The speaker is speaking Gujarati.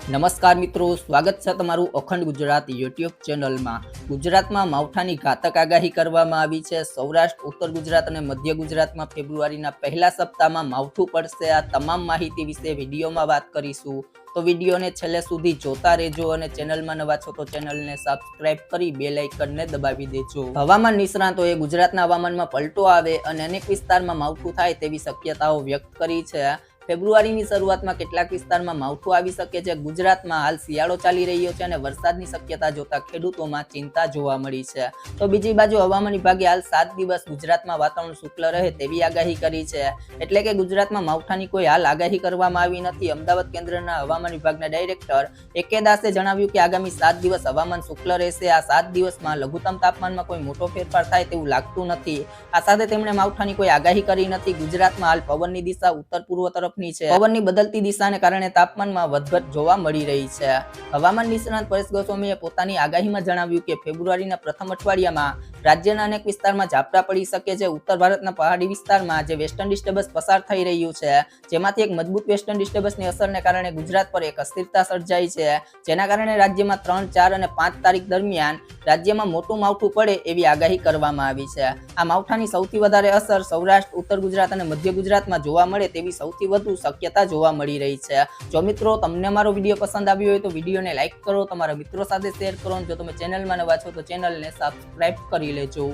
નમસ્કાર મિત્રો, સ્વાગત છે તમારું અખંડ ગુજરાત યુટ્યુબ ચેનલમાં। ગુજરાતમાં માવઠાની ઘાતક આગાહી કરવામાં આવી છે। સૌરાષ્ટ્ર, ઉત્તર ગુજરાત અને મધ્ય ગુજરાતમાં ફેબ્રુઆરીના પહેલા સપ્તાહમાં માવઠું પડશે। આ તમામ માહિતી વિશે વિડીયોમાં વાત કરીશું, તો વિડીયોને છેલ્લે સુધી જોતા રહેજો અને ચેનલમાં નવા છો તો ચેનલને સબસ્ક્રાઇબ કરી બેલ આઇકનને દબાવી દેજો। હવામાન નિષ્ણાતોએ ગુજરાતના હવામાનમાં પલટો આવે અને અનેક વિસ્તારમાં માવઠું થાય તેવી શક્યતાઓ વ્યક્ત કરી છે। ફેબ્રુઆરીની શરૂઆતમાં કેટલાક વિસ્તારમાં માવઠું આવી શકે છે। ગુજરાતમાં હાલ શિયાળો ચાલી રહ્યો છે અને વરસાદની શક્યતા જોતા ખેડૂતોમાં ચિંતા જોવા મળી છે। તો બીજી બાજુ હવામાન વિભાગે હાલ 7 દિવસ ગુજરાતમાં વાતાવરણ શુષ્ક રહે તેવી આગાહી કરી છે, એટલે કે ગુજરાતમાં માવઠાની કોઈ હાલ આગાહી કરવામાં આવી નથી। અમદાવાદ કેન્દ્રના હવામાન વિભાગના ડાયરેક્ટર એ.કે. દાસે જણાવ્યું કે આગામી 7 દિવસ હવામાન શુષ્ક રહેશે। આ 7 દિવસમાં લઘુત્તમ તાપમાનમાં કોઈ મોટો ફેરફાર થાય તેવું લાગતું નથી। આ સાથે તેમણે માવઠાની કોઈ આગાહી કરી નથી। ગુજરાતમાં હાલ પવનની દિશા ઉત્તર પૂર્વ તરફ છે। પવનની બદલતી દિશાને કારણે તાપમાનમાં વધઘટ જોવા મળી રહી છે। હવામાન નિષ્ણાત પરેશ ગોસ્વામીએ પોતાની આગાહીમાં જણાવ્યું કે ફેબ્રુઆરીના પ્રથમ અઠવાડિયામાં રાજ્યના અનેક વિસ્તારમાં ઝાપટા પડી શકે છે। ઉત્તર ભારતના પહાડી વિસ્તારમાં જે વેસ્ટર્ન ડિસ્ટર્બન્સ પસાર થઈ રહ્યું છે, જેમાંથી એક મજબૂત વેસ્ટર્ન ડિસ્ટર્બન્સની અસરને કારણે ગુજરાત પર એક અસ્થિરતા સર્જાઈ છે, જેના કારણે રાજ્યમાં 3, 4 અને 5 તારીખ દરમિયાન રાજ્યમાં મોટું માવઠું પડે એવી આગાહી કરવામાં આવી છે। આ માવઠાની સૌથી વધારે અસર સૌરાષ્ટ્ર, ઉત્તર ગુજરાત અને મધ્ય ગુજરાતમાં જોવા મળે તેવી સૌથી વધુ શક્યતા જોવા મળી રહી છે। જો મિત્રો તમને મારો વિડીયો પસંદ આવ્યો હોય તો વિડીયોને લાઈક કરો, તમારા મિત્રો સાથે શેર કરો, જો તમે ચેનલમાં નવા છો તો ચેનલને સબસ્ક્રાઇબ કરી લેજો।